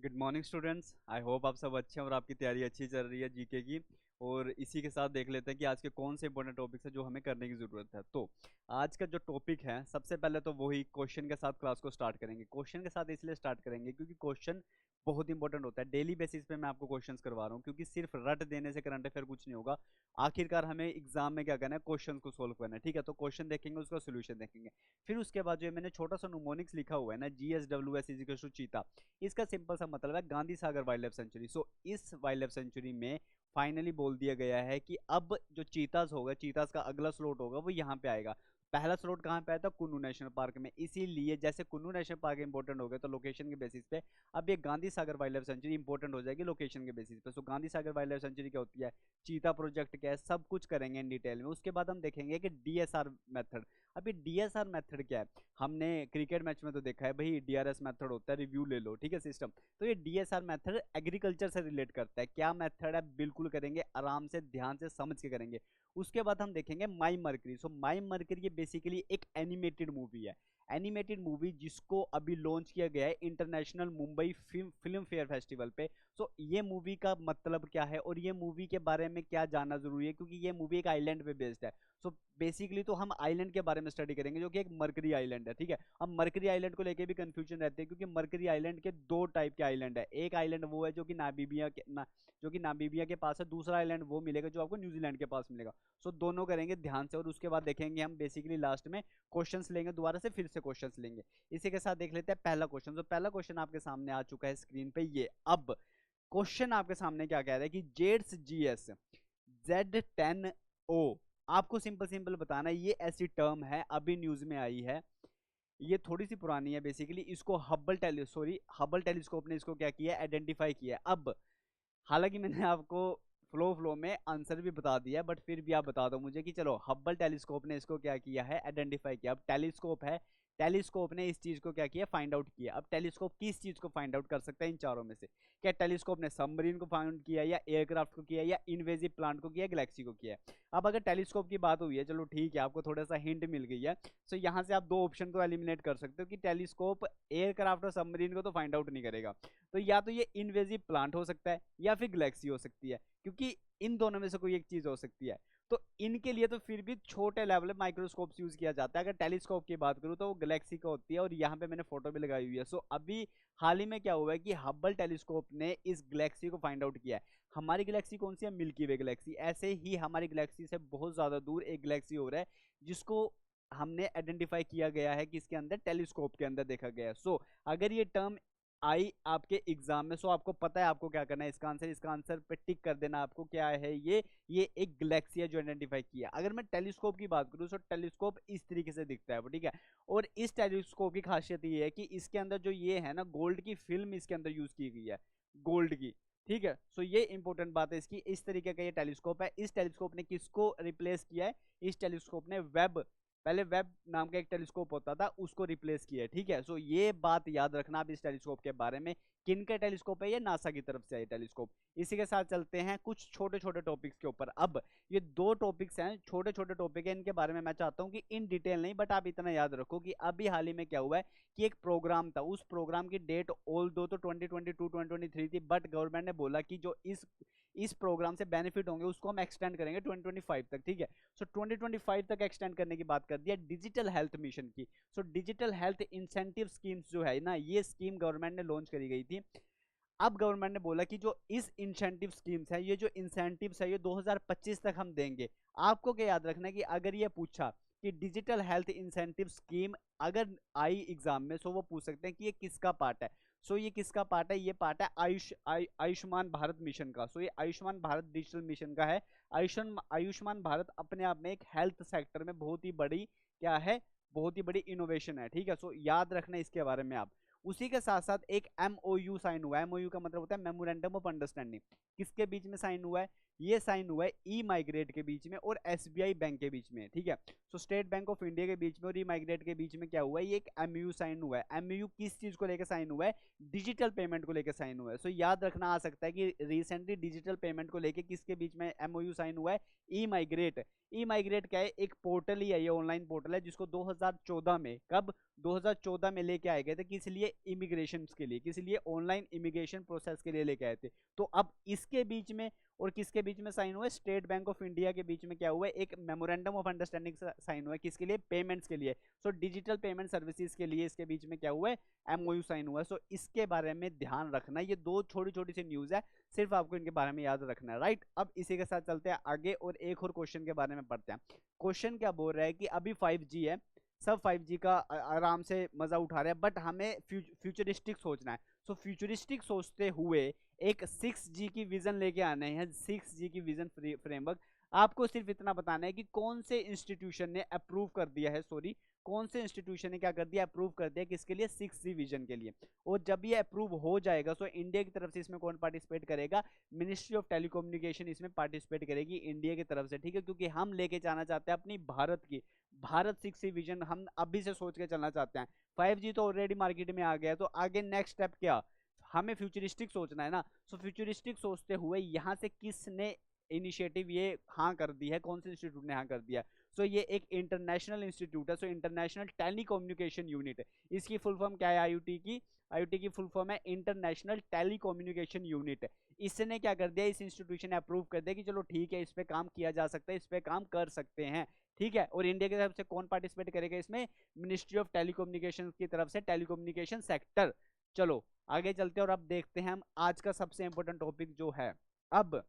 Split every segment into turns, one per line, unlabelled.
Good morning students. I hope आप सब अच्छे हैं और आपकी तैयारी अच्छी चल रही है जीके की। और इसी के साथ देख लेते हैं कि आज के कौन से इंपॉर्टेंट टॉपिक्स है जो हमें करने की ज़रूरत है। तो आज का जो टॉपिक है, सबसे पहले तो वही क्वेश्चन के साथ क्लास को स्टार्ट करेंगे। क्वेश्चन के साथ इसलिए स्टार्ट करेंगे क्योंकि क्वेश्चन बहुत इंपॉर्टेंट होता है। डेली बेसिस पे मैं आपको क्वेश्चंस करवा रहा हूँ, क्योंकि सिर्फ रट देने से करंट अफेयर कुछ नहीं होगा। आखिरकार हमें एग्जाम में क्या करना है, क्वेश्चन को सोल्व करना है। ठीक है, तो क्वेश्चन देखेंगे, उसका सोल्यूशन देखेंगे। फिर उसके बाद जो मैंने छोटा सा न्यूमोनिक्स लिखा हुआ है ना, GSWS इजिकल टू चीता, इसका सिंपल सा मतलब है Gandhi Sagar wild life sanctuary. सो इस वाइल्ड लाइफ सेंचुरी में फाइनली बोल दिया गया है कि अब जो चीतास होगा, चीतास का अगला स्लॉट होगा वो यहाँ पे आएगा। पहला स्लॉट कहाँ पे आया था? कुन्नू नेशनल पार्क में। इसीलिए जैसे कुन्नू नेशनल पार्क इंपॉर्टेंट हो गया तो लोकेशन के बेसिस पे अब ये Gandhi Sagar wild life sanctuary important हो जाएगी लोकेशन के बेसिस पे। सो Gandhi Sagar wild life sanctuary क्या होती है, चीता प्रोजेक्ट क्या है, सब कुछ करेंगे इन डिटेल में। उसके बाद हम देखेंगे कि डीएसआर मेथड। अभी डीएसआर मेथड क्या है? हमने क्रिकेट मैच में तो देखा है भाई, डीआरएस मेथड होता है, रिव्यू ले लो, ठीक है, सिस्टम। तो ये डीएसआर मेथड एग्रीकल्चर से रिलेट करता है। क्या मेथड है, बिल्कुल करेंगे, आराम से ध्यान से समझ के करेंगे। उसके बाद हम देखेंगे माई मरकरी। सो माई मरकरी ये बेसिकली एक एनिमेटेड मूवी है। एनिमेटेड मूवी जिसको अभी लॉन्च किया गया है international Mumbai film fair festival पे। सो ये मूवी का मतलब क्या है और ये मूवी के बारे में क्या जानना जरूरी है, क्योंकि ये मूवी एक आइलैंड पे बेस्ड है। सो बेसिकली तो हम आइलैंड के बारे में स्टडी करेंगे जो कि एक मरकरी आइलैंड है। ठीक है, अब मरकरी आइलैंड को लेके भी कंफ्यूजन रहते हैं, क्योंकि मरकरी आइलैंड के दो टाइप के आइलैंड है। एक आइलैंड वो है जो कि नामीबिया के पास है, दूसरा आइलैंड वो मिलेगा जो आपको न्यूजीलैंड के पास मिलेगा। सो दोनों करेंगे ध्यान से, और उसके बाद देखेंगे हम बेसिकली लास्ट में क्वेश्चंस लेंगे, दोबारा से फिर से क्वेश्चंस लेंगे। इसी के साथ देख लेते हैं पहला क्वेश्चन। तो पहला क्वेश्चन आपके सामने आ चुका है स्क्रीन पे। ये अब क्वेश्चन आपके सामने क्या कह रहा है कि जेड्स जीएस Z10O। आपको सिंपल सिंपल बताना है, ये ऐसी टर्म है अभी न्यूज में आई है, ये थोड़ी सी पुरानी है। बेसिकली इसको हबल टेलीस्कोप ने इसको क्या किया, आइडेंटिफाई किया। अब हालांकि मैंने आपको फ्लो फ्लो में आंसर भी बता दिया, बट फिर भी आप बता दो मुझे कि चलो हब्बल टेलीस्कोप ने इसको क्या किया है, आइडेंटिफाई किया। अब टेलीस्कोप है, टेलीस्कोप ने इस चीज को क्या किया, फाइंड आउट किया। अब टेलीस्कोप किस चीज को फाइंड आउट कर सकता है इन चारों में से? क्या टेलीस्कोप ने सबमरीन को फाइंड किया, या एयरक्राफ्ट को किया, या इनवेजिव प्लांट को किया, गैलेक्सी को किया? अब अगर टेलीस्कोप की बात हुई है, चलो ठीक है, आपको थोड़ा सा हिंट मिल गई है। सो यहाँ से आप दो ऑप्शन को एलिमिनेट कर सकते हो कि टेलीस्कोप एयरक्राफ्ट और सबमरीन को तो फाइंड आउट नहीं करेगा। तो या तो ये इनवेजिव प्लांट हो सकता है या फिर गैलेक्सी हो सकती है, क्योंकि इन दोनों में से कोई एक चीज हो सकती है। तो इनके लिए तो फिर भी छोटे लेवल में माइक्रोस्कोप यूज किया जाता है। अगर टेलीस्कोप की बात करूं तो वो गैलेक्सी का होती है, और यहाँ पे मैंने फोटो भी लगाई हुई है। सो अभी हाल ही में क्या हुआ है कि हब्बल टेलीस्कोप ने इस गैलेक्सी को फाइंड आउट किया है। हमारी गैलेक्सी कौन सी है? मिल्की वे गैलेक्सी। ऐसे ही हमारी गैलेक्सी से बहुत ज्यादा दूर एक गैलेक्सी हो रहा है जिसको हमने आइडेंटिफाई किया गया है कि इसके अंदर टेलीस्कोप के अंदर देखा गया है। सो अगर ये टर्म आई आपके एग्जाम में, सो आपको पता है आपको क्या करना है। इसका आंसर पे टिक कर देना। आपको क्या है, ये एक गैलेक्सी है जो आइडेंटिफाई किया। अगर मैं टेलीस्कोप की बात करूं तो टेलीस्कोप इस तरीके से दिखता है वो, ठीक है। और इस टेलीस्कोप की खासियत ये है कि इसके अंदर जो ये है ना, गोल्ड की फिल्म इसके अंदर यूज की गई है, गोल्ड की। ठीक है, सो ये इंपॉर्टेंट बात है इसकी। इस तरीके का ये टेलीस्कोप है। इस टेलीस्कोप ने किसको रिप्लेस किया है? इस टेलीस्कोप ने पहले वेब नाम का एक टेलीस्कोप होता था, उसको रिप्लेस किया है। ठीक है, सो ये बात याद रखना आप इस टेलीस्कोप के बारे में। किन का टेलीस्कोप है ये? नासा की तरफ से है टेलीस्कोप। इसी के साथ चलते हैं कुछ छोटे छोटे टॉपिक्स के ऊपर। अब ये दो टॉपिक्स हैं, छोटे छोटे टॉपिक है, इनके बारे में मैं चाहता हूं कि इन डिटेल नहीं, बट आप इतना याद रखो कि अभी हाल ही में क्या हुआ है कि एक प्रोग्राम था, उस प्रोग्राम की डेट ऑल दो तो 2022 2023 थी, बट गवर्नमेंट ने बोला कि जो इस प्रोग्राम से बेनिफिट होंगे उसको हम एक्सटेंड करेंगे 2025 तक। ठीक है, सो 2025 तक एक्सटेंड करने की बात कर दिया डिजिटल हेल्थ मिशन की। So digital health incentive schemes जो है ना, ये स्कीम गवर्नमेंट ने लॉन्च करी गई थी। अब गवर्नमेंट ने बोला कि जो इस इंसेंटिव स्कीम्स है, ये जो इंसेंटिव्स है, ये 2025 तक हम देंगे। आपको क्या याद रखना है कि अगर ये पूछा कि डिजिटल हेल्थ इंसेंटिव स्कीम अगर आई एग्जाम में, सो वो पूछ सकते हैं कि ये किसका पार्ट है। सो ये किसका पार्ट है? ये पार्ट है आयुष्मान भारत मिशन का। सो ये आयुष्मान भारत डिजिटल मिशन का है। आयुष्मान भारत अपने आप में एक हेल्थ सेक्टर में बहुत ही बड़ी क्या है, बहुत ही बड़ी इनोवेशन है। ठीक है, सो याद रखना इसके बारे में आप। उसी के साथ साथ एक MOU साइन हुआ है। MOU का मतलब होता है मेमोरेंडम ऑफ अंडरस्टैंडिंग। किसके बीच में साइन हुआ है? ये साइन हुआ है ई माइग्रेट के बीच में और एसबीआई बैंक के बीच में, ठीक है। सो स्टेट बैंक ऑफ इंडिया के बीच में और ई माइग्रेट के बीच में क्या हुआ है, ये एक एमयू साइन हुआ है। एमयू किस चीज को लेकर साइन हुआ है, डिजिटल पेमेंट को लेकर साइन हुआ है। सो याद रखना आ सकता है कि रिसेंटली डिजिटल पेमेंट को लेकर किसके बीच में एमओयू साइन हुआ है, ई माइग्रेट। ई माइग्रेट क्या है, एक पोर्टल ही है, ये ऑनलाइन पोर्टल है जिसको 2014 में, कब 2014 में लेके आए गए थे, किस लिए, इमिग्रेशन के लिए, किस लिए, ऑनलाइन इमिग्रेशन प्रोसेस के लिए लेके आए थे। तो अब इसके बीच में और किसके बीच में साइन हुआ है, स्टेट बैंक ऑफ इंडिया के बीच में क्या हुआ है, एक मेमोरेंडम ऑफ अंडरस्टैंडिंग साइन हुआ है, किसके लिए, पेमेंट्स के लिए। सो डिजिटल पेमेंट सर्विसेज के लिए इसके बीच में क्या हुआ है, एमओयू साइन हुआ है। सो इसके बारे में ध्यान रखना, ये दो छोटी छोटी सी न्यूज है, सिर्फ आपको इनके बारे में याद रखना है, राइट। अब इसी के साथ चलते हैं आगे और एक और क्वेश्चन के बारे में पढ़ते हैं। क्वेश्चन क्या बोल रहा है कि अभी 5G है, सब 5G का आराम से मजा उठा रहे हैं, बट हमें फ्यूचरिस्टिक सोचना है। सो फ्यूचरिस्टिक सोचते हुए एक 6G की विजन लेके आने हैं, 6G की विजन फ्रेमवर्क। आपको सिर्फ इतना बताना है कि कौन से इंस्टीट्यूशन ने अप्रूव कर दिया है, सॉरी कौन से इंस्टीट्यूशन ने क्या कर दिया, अप्रूव कर दिया किसके लिए, 6G विजन के लिए। और जब ये अप्रूव हो जाएगा तो इंडिया की तरफ से इसमें कौन पार्टिसिपेट करेगा, मिनिस्ट्री ऑफ टेलीकम्युनिकेशन इसमें पार्टिसिपेट करेगी इंडिया की तरफ से, ठीक है। क्योंकि हम लेके जाना चाहते हैं अपनी भारत 6G विजन हम अभी से सोच के चलना चाहते हैं। 5G तो ऑलरेडी मार्केट में आ गया है, तो आगे नेक्स्ट स्टेप क्या, हमें फ्यूचरिस्टिक सोचना है ना। सो फ्यूचरिस्टिक सोचते हुए यहाँ से किसने इनिशिएटिव ये हाँ कर दी है, कौन से इंस्टीट्यूट ने हाँ कर दिया है, सो ये एक इंटरनेशनल इंस्टीट्यूट है। सो इंटरनेशनल टेलीकम्युनिकेशन यूनिट, इसकी फुल फॉर्म क्या है, आईयूटी की फुल फॉर्म है इंटरनेशनल टेलीकम्युनिकेशन यूनिट। इसने क्या कर दिया, इस इंस्टीट्यूशन ने अप्रूव कर दिया कि चलो ठीक है, इस पे काम किया जा सकता है, इस पे काम कर सकते हैं, ठीक है। और इंडिया की तरफ से कौन पार्टिसिपेट करेगा इसमें, मिनिस्ट्री ऑफ टेलीकम्युनिकेशन की तरफ से टेलीकम्युनिकेशन सेक्टर। चलो आगे चलते हैं और अब देखते हैं हम आज का सबसे इंपॉर्टेंट टॉपिक जो है। अब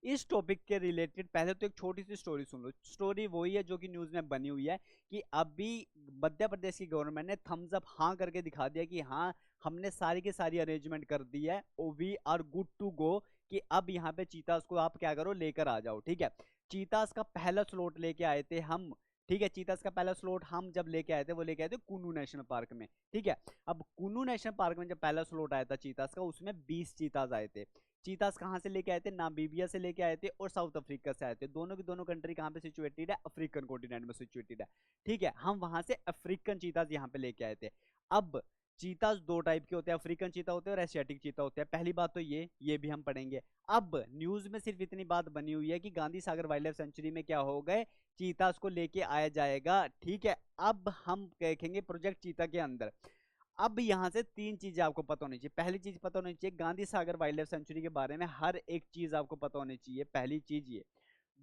इस टॉपिक के रिलेटेड पहले तो एक छोटी सी स्टोरी सुन लो। स्टोरी वही है जो कि न्यूज में बनी हुई है कि अभी मध्य प्रदेश की गवर्नमेंट ने थम्स अप हाँ करके दिखा दिया कि हाँ हमने सारी की सारी अरेंजमेंट कर दी है, we are good to go, कि अब यहाँ पे चीतास को आप क्या करो, लेकर आ जाओ, ठीक है। चीतास का पहला स्लॉट लेके आए थे हम, ठीक है। चीतास का पहला स्लॉट हम जब लेके आए थे वो लेके आए थे कुन्नू नेशनल पार्क में, ठीक है। अब कुन्नू नेशनल पार्क में जब पहला स्लॉट आया था चीतास का, उसमें 20 चीतास आए थे। चीतास कहाँ से लेके आए थे, नामीबिया से लेके आए थे और साउथ अफ्रीका से आए थे। दोनों की दोनों कंट्री कहाँ पे सिचुएटेड है, अफ्रीकन कॉन्टिनेंट में सिचुएटेड है, ठीक है। हम वहां से अफ्रीकन चीतास यहाँ पे लेके आए थे। अब चीतास दो टाइप के होते हैं, अफ्रीकन चीता होते हैं और एशियाटिक चीता होते हैं। पहली बात तो ये भी हम पढ़ेंगे। अब न्यूज में सिर्फ इतनी बात बनी हुई है कि Gandhi Sagar wild life sanctuary में क्या हो गए, चीतास को लेके आया जाएगा, ठीक है। अब हम देखेंगे प्रोजेक्ट चीता के अंदर। अब यहां से तीन चीजें आपको पता होनी चाहिए। पहली चीज पता होनी चाहिए Gandhi Sagar wild life sanctuary के बारे में हर एक चीज आपको पता होनी चाहिए, पहली चीज ये।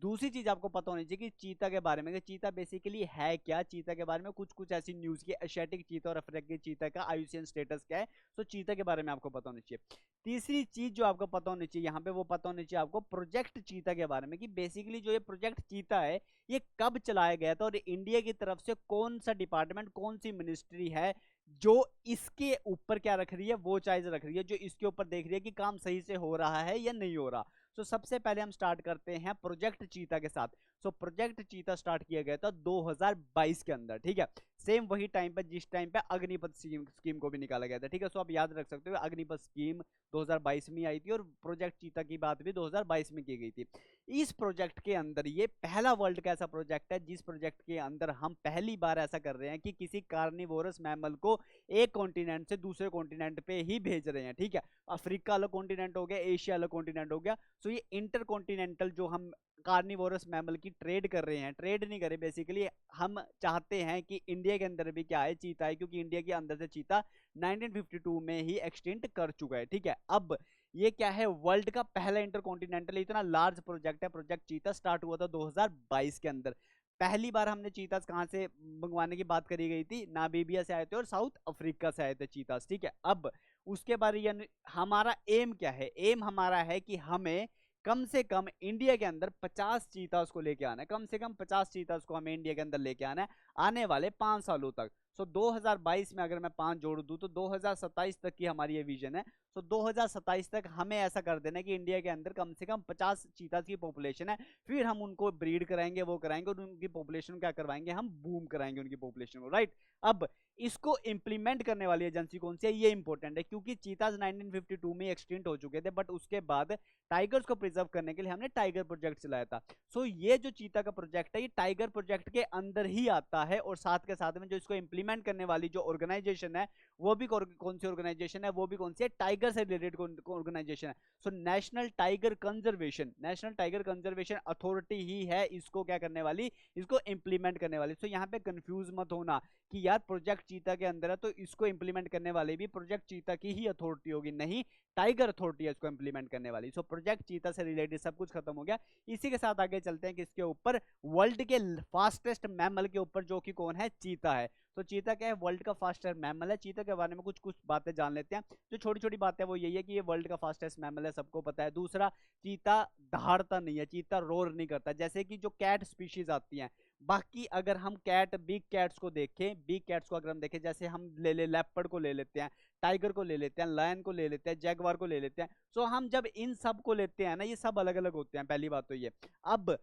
दूसरी चीज आपको पता होनी चाहिए कि चीता के बारे में, कि चीता बेसिकली है क्या, चीता के बारे में कुछ कुछ ऐसी न्यूज की, एशियाटिक चीता और अफ्रीकन चीता का आईयूसीएन स्टेटस क्या है, तो चीता के बारे में आपको पता होनी चाहिए। तीसरी चीज जो आपको पता होनी चाहिए यहाँ पे, वो पता होनी चाहिए आपको प्रोजेक्ट चीता के बारे में, कि बेसिकली जो ये प्रोजेक्ट चीता है ये कब चलाया गया था और इंडिया की तरफ से कौन सा डिपार्टमेंट, कौन सी मिनिस्ट्री है जो इसके ऊपर क्या रख रही है, वो चाइज रख रही है, जो इसके ऊपर देख रही है कि काम सही से हो रहा है या नहीं हो रहा। सो सबसे पहले हम स्टार्ट करते हैं प्रोजेक्ट चीता के साथ। सो प्रोजेक्ट चीता स्टार्ट किया गया था 2022 के अंदर, ठीक है। सेम वही टाइम पे जिस टाइम पे अग्निपथ स्कीम को भी निकाला गया था, ठीक है। सो आप याद रख सकते हो अग्निपथ स्कीम 2022 में आई थी और प्रोजेक्ट चीता की बात भी 2022 में की गई थी। इस प्रोजेक्ट के अंदर ये पहला वर्ल्ड का ऐसा प्रोजेक्ट है जिस प्रोजेक्ट के अंदर हम पहली बार ऐसा कर रहे हैं कि किसी कार्निवोरस मैमल को एक कॉन्टिनेंट से दूसरे कॉन्टिनेंट पे ही भेज रहे हैं, ठीक है। अफ्रीका अलग कॉन्टिनेंट हो गया, एशिया अलग कॉन्टिनेंट हो गया। सो ये इंटर कॉन्टिनेंटल जो हम कार्निवोरस मैमल की ट्रेड कर रहे हैं, ट्रेड नहीं करे बेसिकली, हम चाहते हैं कि इंडिया के अंदर भी क्या है, चीता है, क्योंकि इंडिया के अंदर से चीता 1952 में ही एक्सटिंक्ट कर चुका है, ठीक है। अब ये क्या है, वर्ल्ड का पहला इंटरकॉन्टिनेंटल इतना लार्ज प्रोजेक्ट है। प्रोजेक्ट चीता स्टार्ट हुआ था 2022 के अंदर। पहली बार हमने चीतास कहां से मंगवाने की बात करी गई थी, नामीबिया से आए थे और साउथ अफ्रीका से आए थे चीतास, ठीक है। अब उसके बाद हमारा एम क्या है, एम हमारा है कि हमें कम से कम इंडिया के अंदर 50 चीतास को लेके आना है, कम से कम 50 चीतास को हमें इंडिया के अंदर लेके आना है आने वाले 5 सालों तक। सो 2022 में अगर मैं 5 जोड़ दूं तो 2027 तक की हमारी ये विजन है। तो 2027 तक हमें ऐसा कर देना है कि इंडिया के अंदर कम से कम 50 चीताज की पॉपुलेशन है, फिर हम उनको ब्रीड कराएंगे, वो कराएंगे और उनकी पॉपुलेशन क्या करवाएंगे, हम बूम कराएंगे उनकी पॉपुलेशन को, राइट। अब इसको इंप्लीमेंट करने वाली एजेंसी कौन सी है, ये इंपॉर्टेंट है, क्योंकि चीताज 1952 में एक्सटिंक्ट हो चुके थे, बट उसके बाद टाइगर्स को प्रिजर्व करने के लिए हमने टाइगर प्रोजेक्ट चलाया था। सो ये जो चीता का प्रोजेक्ट है ये टाइगर प्रोजेक्ट के अंदर ही आता है, और साथ के साथ में जो इसको इंप्लीमेंट करने वाली जो ऑर्गेनाइजेशन है वो भी कौन सी ऑर्गेनाइजेशन है, वो भी कौन सी है, टाइगर से रिलेटेड ऑर्गेनाइजेशन है। So National Tiger Conservation Authority ही है इसको क्या करने वाली, इसको इंप्लीमेंट करने वाली। सो यहाँ पे कंफ्यूज मत होना कि यार प्रोजेक्ट चीता के अंदर है तो इसको इंप्लीमेंट करने वाले भी प्रोजेक्ट चीता की ही अथॉरिटी होगी, नहीं, टाइगर अथॉरिटी है इसको इंप्लीमेंट करने वाली। सो प्रोजेक्ट चीता से रिलेटेड सब कुछ खत्म हो गया। इसी के साथ आगे चलते हैं किसके ऊपर, वर्ल्ड के फास्टेस्ट मैमल के ऊपर, जो कि कौन है, चीता है। तो चीता क्या है, वर्ल्ड का फास्टेस्ट मैमल है। चीता के बारे में कुछ कुछ बातें जान लेते हैं। जो छोटी छोटी बातें वो यही है कि ये वर्ल्ड का फास्टेस्ट मैमल है, सबको पता है। दूसरा, चीता दहाड़ता नहीं है, चीता रोर नहीं करता, जैसे कि जो कैट स्पीशीज आती हैं। बाकी अगर हम बिग कैट्स को अगर हम देखें, जैसे हम ले लेपर्ड को ले लेते हैं, टाइगर को ले लेते हैं, लायन को ले लेते हैं, जैगवार को ले लेते हैं। सो हम जब इन सब को लेते हैं ना, ये सब अलग अलग होते हैं, पहली बात तो ये। अब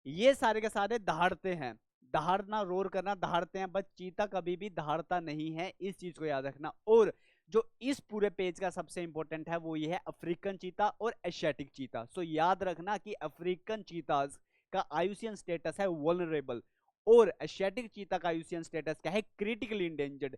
ये सारे के सारे दहाड़ते हैं, दहाड़ना, रोर करना, दहाड़ते हैं, बट चीता कभी भी दहाड़ता नहीं है, इस चीज को याद रखना। और जो इस पूरे पेज का सबसे इंपॉर्टेंट है वो ये है अफ्रीकन चीता और एशियाटिक चीता। सो याद रखना कि अफ्रीकन चीताज का आयुसियन स्टेटस है वल्नरेबल, और एशियाटिक चीता का आयुसियन स्टेटस क्या है, क्रिटिकली इंडेंजर्ड।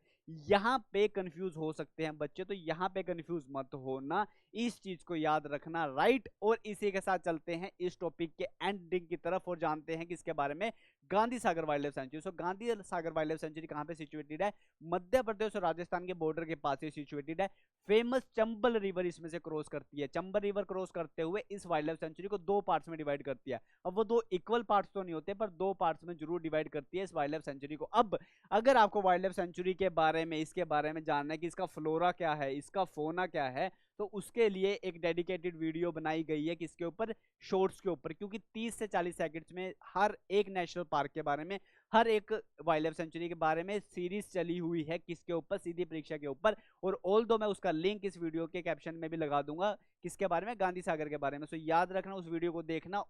यहां पे कंफ्यूज हो सकते हैं बच्चे, तो यहां पे कंफ्यूज मत होना, इस चीज को याद रखना, राइट। और इसी के साथ चलते हैं इस टॉपिक के एंडिंग की तरफ और जानते हैं किसके बारे में, Gandhi Sagar wild life sanctuary. सो Gandhi Sagar wild life sanctuary कहां पे सिचुएटेड है, मध्य प्रदेश और राजस्थान के बॉर्डर के पास ही सिचुएटेड है। फेमस चंबल रिवर इसमें से क्रॉस करती है। चंबल रिवर क्रॉस करते हुए इस वाइल्ड लाइफ सेंचुरी को दो पार्ट्स में डिवाइड करती है। अब वो दो इक्वल पार्ट्स तो नहीं होते, पर दो पार्ट्स में जरूर डिवाइड करती है इस वाइल्ड लाइफ सेंचुरी को। अब अगर आपको वाइल्ड लाइफ सेंचुरी के बारे में, इसके बारे में जानना है कि इसका फ्लोरा क्या है, इसका फोना क्या है, तो उसके लिए एक डेडिकेटेड वीडियो बनाई गई है किसके ऊपर, शॉर्ट्स के ऊपर। क्योंकि 30 से 40 सेकंड्स में हर एक नेशनल पार्क के बारे में, हर एक वाइल्ड लाइफ सेंचुरी के बारे में सीरीज चली हुई है किसके ऊपर, सीधी परीक्षा के ऊपर। और ऑल दो मैं उसका लिंक इस वीडियो के कैप्शन में भी लगा दूंगा, किसके बारे में, गांधी सागर के बारे में। सो याद रखना, उस वीडियो को देखना,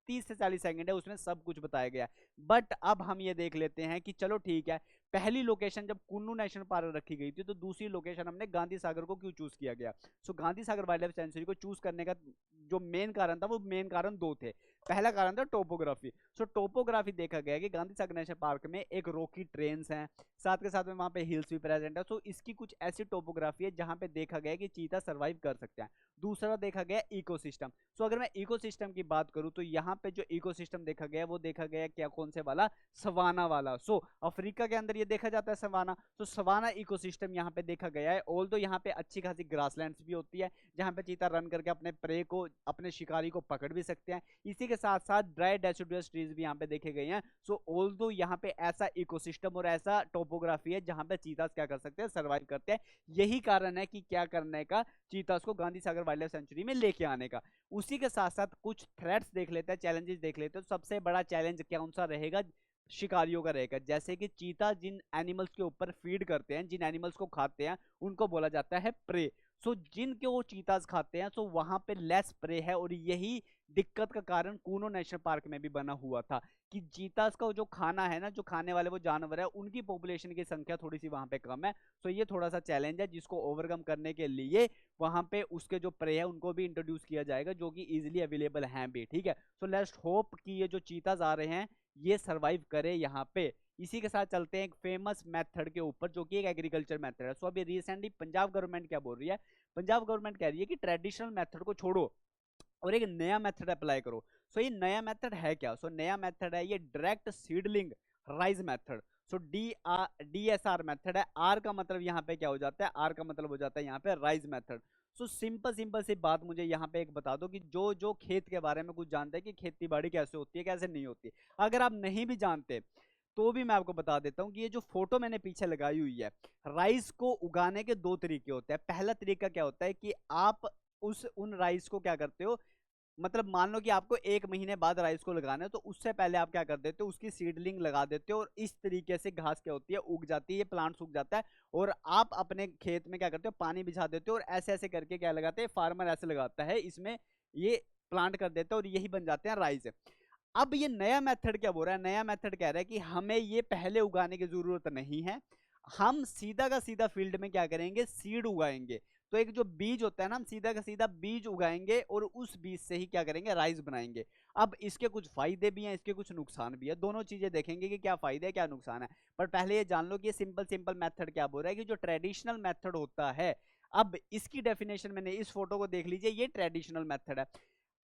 30 से 40 सेकंड है, उसमें सब कुछ बताया गया। बट अब हम ये देख लेते हैं कि चलो ठीक है, पहली लोकेशन जब कुन्नू नेशनल पार्क रखी गई थी, तो दूसरी लोकेशन हमने गांधी सागर को क्यों चूज किया गया। सो Gandhi Sagar wild life sanctuary को चूज करने का जो मेन कारण था, वो मेन कारण दो थे। पहला कारण था टोपोग्राफी। सो टोपोग्राफी देखा गया कि गांधी सागर नेशनल पार्क में एक रॉकी ट्रेन्स हैं, साथ के साथ में वहां पे हिल्स भी प्रेजेंट है। सो इसकी कुछ ऐसी टोपोग्राफी है जहां पे देखा गया कि चीता सर्वाइव कर सकते हैं। दूसरा देखा गया इकोसिस्टम। सो अगर मैं इकोसिस्टम की बात करूं तो यहाँ पे जो इकोसिस्टम देखा गया वो देखा गया क्या, कौन से वाला, सवाना वाला। सो अफ्रीका के अंदर ये देखा जाता है सवाना। तो सवाना इकोसिस्टम यहाँ पे देखा गया है। ऑल दो यहाँ पे अच्छी खासी ग्रासलैंड्स भी होती है जहाँ पे चीता रन करके अपने प्रे को, अपने शिकारी को पकड़ भी सकते हैं। इसी के साथ साथ ड्राई डेसिडुअस ट्रीज भी यहाँ पे देखे गए हैं। सो ऑल दो यहाँ पे ऐसा इकोसिस्टम और ऐसा टोपोग्राफी है जहाँ पे चीतास क्या कर सकते हैं, सर्वाइव करते हैं। यही कारण है कि क्या करने का, चीतास को Gandhi Sagar wild life sanctuary में लेके आने का। उसी के साथ साथ कुछ थ्रेट्स देख लेते हैं, चैलेंजेस देख लेते हैं। तो सबसे बड़ा चैलेंज कौन सा रहेगा, शिकारियों का रहेगा। जैसे कि चीता जिन एनिमल्स के ऊपर फीड करते हैं, जिन एनिमल्स को खाते हैं, उनको बोला जाता है प्रे। सो जिनके वो चीतास खाते हैं, सो वहां पे लेस प्रे है। और यही दिक्कत का कारण कूनो नेशनल पार्क में भी बना हुआ था कि चीतास का जो खाना है ना, जो खाने वाले वो जानवर है, उनकी पॉपुलेशन की संख्या थोड़ी सी वहां पे कम है। सो ये थोड़ा सा चैलेंज है जिसको ओवरकम करने के लिए वहां पे उसके जो प्रे है उनको भी इंट्रोड्यूस किया जाएगा, जो कि इजिली अवेलेबल हैं भी, ठीक है। सो लेट्स होप कि ये जो चीतास आ रहे हैं ये सर्वाइव करे यहाँ पे। इसी के साथ चलते हैं एक फेमस मेथड के ऊपर, जो कि एक एग्रीकल्चर मेथड है। सो अभी रिसेंटली पंजाब गवर्नमेंट क्या बोल रही है, पंजाब गवर्नमेंट कह रही है कि ट्रेडिशनल मेथड को छोड़ो और एक नया मेथड अप्लाई करो। सो ये नया मेथड है क्या, सो नया मेथड है ये डायरेक्ट सीडलिंग राइज मेथड। सो DSR मेथड है। आर का मतलब यहाँ पे क्या हो जाता है, आर का मतलब हो जाता है यहाँ पे राइज मेथड। सो सिंपल सी बात मुझे यहाँ पे एक बता दो कि जो जो खेत के बारे में कुछ जानते हैं कि खेती बाड़ी कैसे होती है, कैसे नहीं होती, अगर आप नहीं भी जानते तो भी मैं आपको बता देता हूँ कि ये जो फोटो मैंने पीछे लगाई हुई है, राइस को उगाने के दो तरीके होते हैं। पहला तरीका क्या होता है कि आप उन राइस को क्या करते हो, मतलब मान लो कि आपको 1 महीने बाद राइस को लगाना है, तो उससे पहले आप क्या कर देते हो, उसकी सीडलिंग लगा देते हो, और इस तरीके से घास क्या होती है, उग जाती है, ये प्लांट उग जाता है, और आप अपने खेत में क्या करते हो, पानी बिछा देते हो, और ऐसे ऐसे करके क्या लगाते हैं, फार्मर ऐसे लगाता है, इसमें ये प्लांट कर देते हैं, और यही बन जाते हैं राइस। अब ये नया मेथड क्या बोल रहा है, नया मेथड कह रहा है कि हमें ये पहले उगाने की जरूरत नहीं है, हम सीधा का सीधा फील्ड में क्या करेंगे, सीड उगाएंगे। तो एक जो बीज होता है ना, हम सीधा का सीधा बीज उगाएंगे और उस बीज से ही क्या करेंगे, राइस बनाएंगे। अब इसके कुछ फायदे भी हैं, इसके कुछ नुकसान भी है, दोनों चीजें देखेंगे कि क्या फायदे है क्या नुकसान है। पर पहले ये जान लो कि ये सिंपल सिंपल मेथड क्या बोल रहा है, कि जो ट्रेडिशनल मेथड होता है, अब इसकी डेफिनेशन मैंने इस फोटो को देख लीजिए, ये ट्रेडिशनल मेथड है।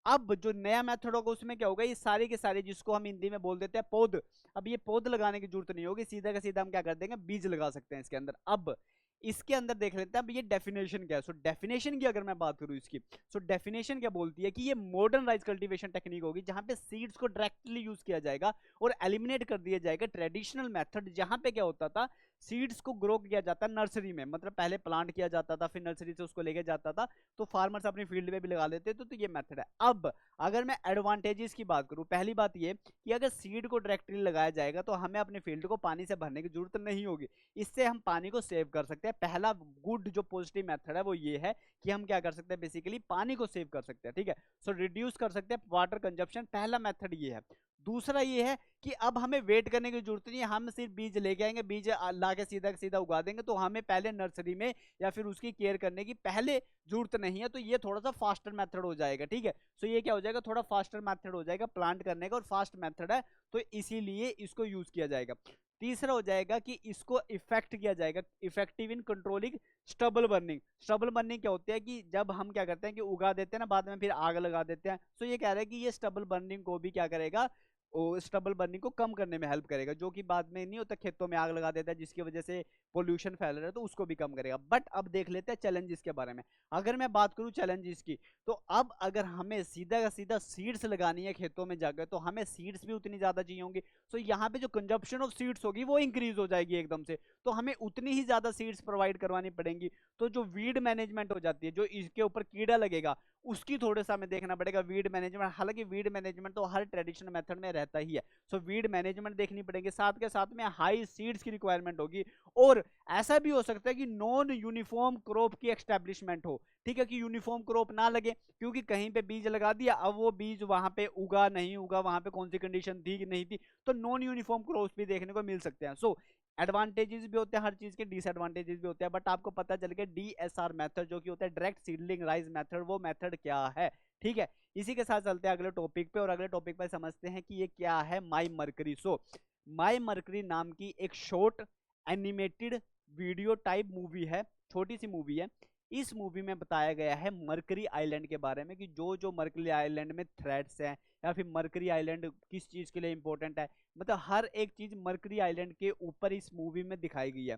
अब जो नया मेथड होगा उसमें क्या होगा, ये सारे के सारे जिसको हम हिंदी में बोल देते हैं पौध, अब ये पौध लगाने की जरूरत नहीं होगी, सीधा का सीधा हम क्या कर देंगे, बीज लगा सकते हैं इसके अंदर। अब इसके अंदर देख लेते हैं अब ये डेफिनेशन क्या है। सो डेफिनेशन की अगर मैं बात करूं इसकी, सो डेफिनेशन क्या बोलती है कि ये मॉडर्न राइस कल्टीवेशन टेक्निक होगी जहां पे सीड्स को डायरेक्टली यूज किया जाएगा और एलिमिनेट कर दिया जाएगा ट्रेडिशनल मेथड, जहां पे क्या होता था, सीड्स को ग्रो किया जाता नर्सरी में, मतलब पहले प्लांट किया जाता था, फिर नर्सरी से उसको लेके जाता था, तो फार्मर्स अपनी फील्ड में भी लगा लेते थे, तो ये मेथड है। अब अगर मैं एडवांटेजेस की बात करूं, पहली बात ये कि अगर सीड को डायरेक्टली लगाया जाएगा तो हमें अपने फील्ड को पानी से भरने की जरूरत नहीं होगी, इससे हम पानी को सेव कर सकते हैं। पहला गुड जो पॉजिटिव मेथड है वो ये है कि हम क्या कर सकते हैं, बेसिकली पानी को सेव कर सकते हैं, ठीक है। सो रिड्यूस कर सकते हैं वाटर कंजप्शन, पहला मेथड ये है। दूसरा ये है कि अब हमें वेट करने की जरूरत नहीं है, हम सिर्फ बीज लेके आएंगे, बीज ला के सीधा सीधा उगा देंगे, तो हमें पहले नर्सरी में या फिर उसकी केयर करने की पहले जरूरत नहीं है, तो ये थोड़ा सा फास्टर मेथड हो जाएगा, ठीक है। सो ये क्या हो जाएगा, थोड़ा फास्टर मेथड हो जाएगा प्लांट करने का, और फास्ट मेथड है तो इसीलिए इसको यूज किया जाएगा। तीसरा हो जाएगा कि इसको इफेक्ट किया जाएगा, effective in controlling stubble burning. Stubble burning क्या होती है कि जब हम क्या करते हैं कि उगा देते हैं ना, बाद में फिर आग लगा देते हैं, तो ये कह रहा है कि ये स्टबल बर्निंग को भी क्या करेगा, स्टबल बर्निंग को कम करने में हेल्प करेगा, जो कि बाद में नहीं होता, खेतों में आग लगा देता है जिसकी वजह से पोल्यूशन फैल रहा है, तो उसको भी कम करेगा। बट अब देख लेते हैं चैलेंजेस के बारे में। अगर मैं बात करूं चैलेंजेस की, तो अब अगर हमें सीधा का सीधा सीड्स लगानी है खेतों में जाकर, तो हमें सीड्स भी उतनी ज्यादा चाहिए होंगी, तो यहाँ पे जो कंजप्शन ऑफ सीड्स होगी वो इंक्रीज हो जाएगी एकदम से, तो हमें उतनी ही ज्यादा सीड्स प्रोवाइड करवानी पड़ेंगी। तो जो वीड मैनेजमेंट हो जाती है, जो इसके ऊपर कीड़ा लगेगा, उसकी थोड़ा सा हमें देखना पड़ेगा वीड मैनेजमेंट। हालांकि वीड मैनेजमेंट तो हर ट्रेडिशनल मेथड में रहता ही है, सो वीड मैनेजमेंट देखनी पड़ेगी, साथ के साथ में हाई सीड्स की रिक्वायरमेंट होगी, और ऐसा भी हो सकता है कि नॉन यूनिफॉर्म क्रॉप की एस्टेब्लिशमेंट हो, ठीक है, कि यूनिफॉर्म क्रॉप ना लगे, क्योंकि कहीं पे बीज लगा दिया, अब वो बीज वहां पे उगा नहीं उगा, वहां पे कौन सी कंडीशन थी कि नहीं थी, तो नॉन यूनिफॉर्म क्रॉप्स भी देखने को मिल सकते हैं। सो एडवांटेजेस भी होते हैं हर चीज के, डिसएडवांटेजेस भी होते हैं, बट आपको पता चल गया डीएसआर मेथड जो कि होता है डायरेक्ट सीडलिंग राइज मेथड, वो मेथड क्या है, ठीक है। इसी के साथ चलते हैं अगले टॉपिक पे, और अगले टॉपिक पे समझते हैं कि ये क्या है माई मरकरी। सो माई मरकरी नाम की एक short animated video type movie है, छोटी सी मूवी है। इस मूवी में बताया गया है मरकरी आइलैंड के बारे में, कि जो जो मरकरी आइलैंड में थ्रेड्स हैं, या फिर मरकरी आइलैंड किस चीज के लिए इंपॉर्टेंट है, मतलब हर एक चीज मरकरी आइलैंड के ऊपर इस मूवी में दिखाई गई है।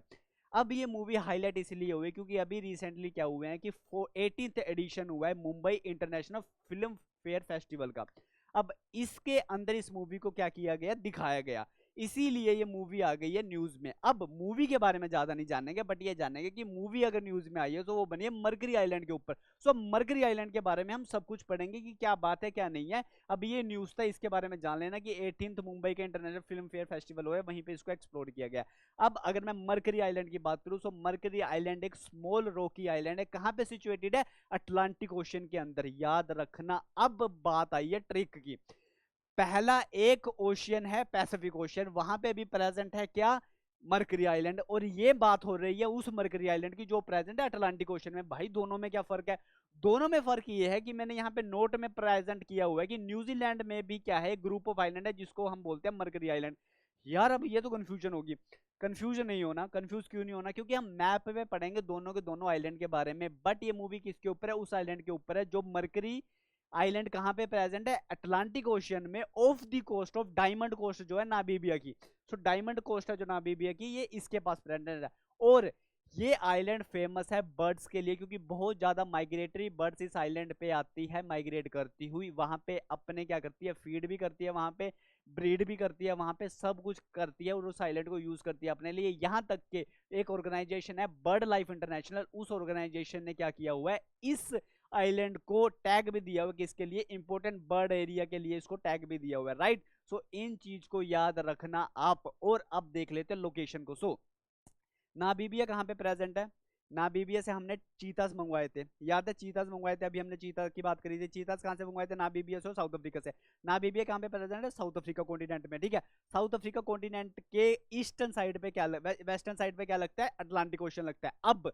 अब ये मूवी हाईलाइट इसलिए हुई क्योंकि अभी रिसेंटली क्या हुए हैं कि 18th एडिशन हुआ है Mumbai international film fair festival का। अब इसके अंदर इस मूवी को क्या किया गया, दिखाया गया, इसीलिए ये मूवी आ गई है न्यूज में। अब मूवी के बारे में ज्यादा नहीं जानेंगे, बट ये जानेंगे कि मूवी अगर न्यूज में आई है तो वो बनी है मरकरी आइलैंड के ऊपर। सो मरकरी आइलैंड के बारे में हम सब कुछ पढ़ेंगे कि क्या बात है क्या नहीं है। अब ये न्यूज था, इसके बारे में जान लेना कि 18th मुंबई के इंटरनेशनल फिल्म फेयर फेस्टिवल हुआ है, वहीं पे इसको एक्सप्लोर किया गया। अब अगर मैं मरकरी आइलैंड की बात करूं, तो मरकरी आइलैंड एक स्मॉल रॉकी आइलैंड है, कहां पे सिचुएटेड है, अटलांटिक ओशन के अंदर, याद रखना। अब बात आई है ट्रिक की, पहला एक ओशियन है पैसिफिक ओशियन, वहां पे भी प्रेजेंट है क्या, मरकरी आइलैंड, और ये बात हो रही है उस मरकरी आइलैंड की जो प्रेजेंट है अटलांटिक ओशन में। भाई दोनों में क्या फर्क है, दोनों में फर्क ये है कि मैंने यहाँ पे नोट में प्रेजेंट किया हुआ है कि न्यूजीलैंड में भी क्या है, ग्रुप ऑफ आइलैंड है जिसको हम बोलते हैं मरकरी आइलैंड। यार अब ये तो कंफ्यूजन होगी, कंफ्यूजन नहीं होना, कंफ्यूज क्यों नहीं होना, क्योंकि हम मैप में पढ़ेंगे दोनों के दोनों आइलैंड के बारे में, बट ये मूवी किसके ऊपर है, उस आइलैंड के ऊपर है जो मरकरी आइलैंड कहां पे प्रेजेंट है, अटलांटिक ओशियन में, off the coast of Diamond Coast जो है नामीबिया की। सो डायमंड कोस्ट है जो नामीबिया की, ये इसके पास प्रेजेंट है। और ये आइलैंड फेमस है बर्ड्स के लिए, क्योंकि बहुत ज्यादा माइग्रेटरी बर्ड्स इस आइलैंड पे आती है, माइग्रेट करती हुई, वहां पे अपने क्या करती है, फीड भी करती है, वहां पे ब्रीड भी करती है, वहां पे सब कुछ करती है, और उस आइलैंड को यूज करती है अपने लिए। यहां तक के एक ऑर्गेनाइजेशन है बर्ड लाइफ इंटरनेशनल, उस ऑर्गेनाइजेशन ने क्या किया हुआ है, इस आइलैंड को टैग भी दिया हुआ है किसके लिए, इंपॉर्टेंट बर्ड एरिया के लिए इसको टैग भी दिया हुआ है, राइट। सो इन चीज को याद रखना आप। और अब देख लेते हैं लोकेशन को। सो नामीबिया कहाँ पे प्रेजेंट है, नामीबिया से हमने चीतास मंगवाए थे, याद है चीतास मंगवाए थे, अभी हमने चीता की बात करी थी। चीतास कहाँ से मंगवाए थे, नामीबिया से और साउथ अफ्रीका से। नामीबिया कहाँ पे प्रेजेंट है, साउथ अफ्रीका कॉन्टिनेंट में, ठीक है। साउथ अफ्रीका कॉन्टिनेंट के ईस्टर्न साइड पे क्या वेस्टर्न साइड पे क्या लगता है, अटलांटिक ओशन लगता है। अब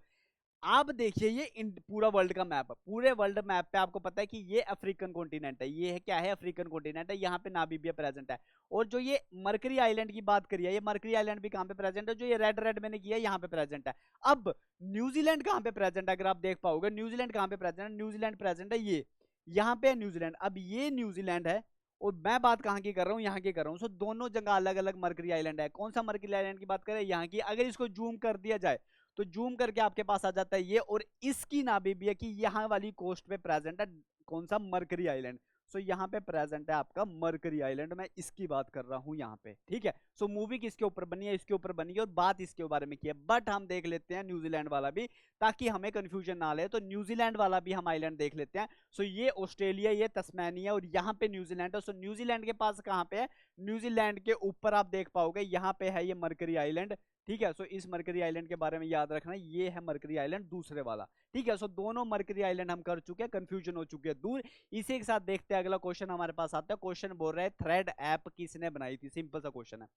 आप देखिए ये पूरा वर्ल्ड का मैप, पूरे वर्ल्ड मैप पे आपको पता है कि ये अफ्रीकन कॉन्टिनेंट है, ये है क्या है, अफ्रीकन कॉन्टिनेंट है, यहाँ पे नामीबिया प्रेजेंट है। और जो ये मरकरी आइलैंड की बात करिए, ये मरकरी आइलैंड भी कहाँ पे प्रेजेंट है, जो ये रेड रेड मैंने किया यहाँ पे प्रेजेंट है। अब न्यूजीलैंड कहाँ पे प्रेजेंट है, अगर आप देख पाओगे न्यूजीलैंड कहाँ पे प्रेजेंट है, न्यूजीलैंड प्रेजेंट है ये यहाँ पे न्यूजीलैंड। अब ये न्यूजीलैंड है और मैं बात कहाँ की कर रहा हूँ, यहाँ की कर रहा हूँ। सो दोनों जगह अलग अलग मरकरी आइलैंड है। कौन सा मरकरी आइलैंड की बात करें, यहाँ की। अगर इसको जूम कर दिया जाए तो जूम करके आपके पास आ जाता है ये, और इसकी नामीबिया की यहाँ वाली कोस्ट पे प्रेजेंट है कौन सा, मरकरी आइलैंड। सो यहाँ पे प्रेजेंट है आपका मरकरी आइलैंड, मैं इसकी बात कर रहा हूँ यहाँ पे, ठीक है। सो मूवी किसके ऊपर बनी है, इसके ऊपर बनी है और बात इसके बारे में की है। बट हम देख लेते हैं न्यूजीलैंड वाला भी, ताकि हमें कंफ्यूजन ना ले। तो न्यूजीलैंड वाला भी हम आइलैंड देख लेते हैं। सो ये ऑस्ट्रेलिया, ये तस्मानिया और यहाँ पे न्यूजीलैंड है। सो न्यूजीलैंड के पास कहाँ पे है, न्यूजीलैंड के ऊपर आप देख पाओगे यहाँ पे है ये मरकरी आइलैंड, ठीक है। सो इस मरकरी आइलैंड के बारे में याद रखना, ये है मरकरी आइलैंड दूसरे वाला, ठीक है। सो दोनों मरकरी आइलैंड हम कर चुके हैं, कंफ्यूजन हो चुकी है दूर। इसी के साथ देखते हैं अगला क्वेश्चन हमारे पास आता है। क्वेश्चन बोल रहा है थ्रेड ऐप किसने बनाई थी, सिंपल सा क्वेश्चन है।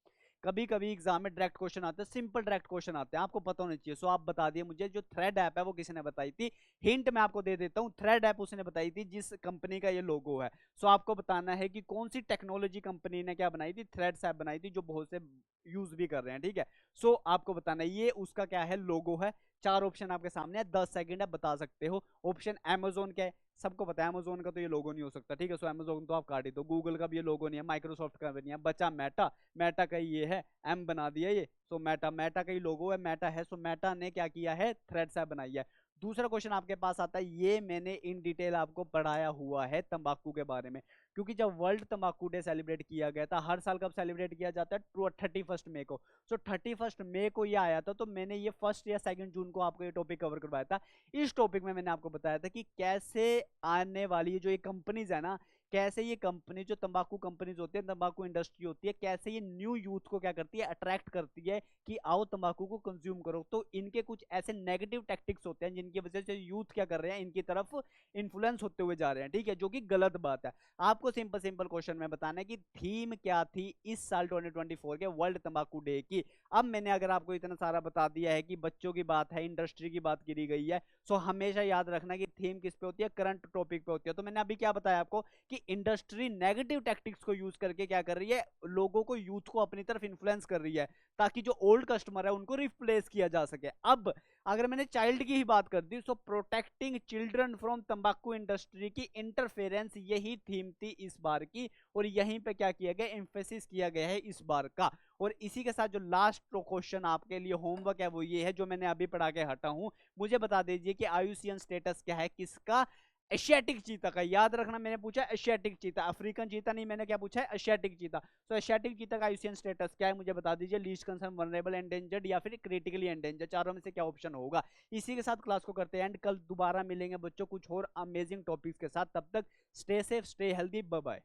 कभी कभी एग्जाम में डायरेक्ट क्वेश्चन आते हैं, सिंपल डायरेक्ट क्वेश्चन आते हैं, आपको पता होना चाहिए। सो आप बता दिए मुझे जो थ्रेड ऐप है वो किसने बताई थी। हिंट मैं आपको दे देता हूँ, थ्रेड ऐप उसने बताई थी जिस कंपनी का ये लोगो है। सो आपको बताना है कि कौन सी टेक्नोलॉजी कंपनी ने क्या बनाई थी, थ्रेड्स ऐप बनाई थी, जो बहुत से यूज भी कर रहे हैं, ठीक है। सो आपको बताना है ये उसका क्या है, लोगो है। चार ऑप्शन आपके सामने है, 10 सेकंड है, बता सकते हो। ऑप्शन अमेजोन क्या है, सबको पता है अमेजोन का तो ये लोगो नहीं हो सकता, ठीक है। सो अमेजोन तो आप काट ही दो। गूगल का भी ये लोगो नहीं है, माइक्रोसॉफ्ट का भी नहीं है, बचा मेटा, मेटा का ये है, एम बना दिया ये। सो मेटा, मेटा का ही लोगो है, मेटा है। सो मेटा ने क्या किया है, थ्रेड्स ऐप बनाई है। दूसरा क्वेश्चन आपके पास आता है, ये मैंने इन डिटेल आपको पढ़ाया हुआ है तंबाकू के बारे में, क्योंकि जब वर्ल्ड तंबाकू डे सेलिब्रेट किया गया था, हर साल कब सेलिब्रेट किया जाता है, 31 मई को। सो 31 मई को ये आया था, तो मैंने ये 1 या 2 जून को आपको ये टॉपिक कवर करवाया था। इस टॉपिक में मैंने आपको बताया था कि कैसे आने वाली जो ये कंपनीज है ना, कैसे ये कंपनी जो तंबाकू कंपनीज होती है, तंबाकू इंडस्ट्री होती है, कैसे ये न्यू यूथ को क्या करती है, अट्रैक्ट करती है कि आओ तंबाकू को कंज्यूम करो। तो इनके कुछ ऐसे नेगेटिव टैक्टिक्स होते हैं जिनकी वजह से यूथ क्या कर रहे हैं, इनकी तरफ इन्फ्लुएंस होते हुए जा रहे हैं, ठीक है, जो कि गलत बात है। आपको सिंपल सिंपल क्वेश्चन में बताना है कि थीम क्या थी इस साल 2024 के वर्ल्ड तंबाकू डे की। अब मैंने अगर आपको इतना सारा बता दिया है कि बच्चों की बात है, इंडस्ट्री की बात करी गई है, सो हमेशा याद रखना कि थीम किस पे होती है, करंट टॉपिक पे होती है। तो मैंने अभी क्या बताया आपको कि इंडस्ट्री नेगेटिव टैक्टिक्स को यूज करके क्या कर रही है, लोगों को, यूथ को अपनी तरफ इन्फ्लुएंस कर रही है, ताकि जो ओल्ड कस्टमर है उनको रिप्लेस किया जा सके। अब अगर मैंने चाइल्ड की ही बात कर दी, सो प्रोटेक्टिंग चिल्ड्रन फ्रॉम तंबाकू इंडस्ट्री की इंटरफेरेंस, यही थीम थी इस बार की, और यहीं पे क्या किया गया, एम्फेसिस किया गया है इस बार का। और इसी के साथ जो लास्ट क्वेश्चन आपके लिए होमवर्क है वो ये है, जो मैंने अभी पढ़ा के हटा हूं। मुझे बता दीजिए कि आयुसियन स्टेटस क्या है किसका, एशियाटिक चीता का। याद रखना मैंने पूछा एशियाटिक चीता, अफ्रीकन चीता नहीं, मैंने क्या पूछा है, एशियाटिक चीता। तो एशियाटिक चीता का आयुसियन स्टेटस क्या है, मुझे बता दीजिए। लीस्ट कंसर्न, वनरेबल, एंडेंजर्ड या फिर क्रिटिकली एंडेंजर्ड, चारों में से क्या ऑप्शन होगा। इसी के साथ क्लास को करते हैं एंड। कल दोबारा मिलेंगे बच्चों कुछ और अमेजिंग टॉपिक्स के साथ। तब तक stay safe, stay healthy, bye bye.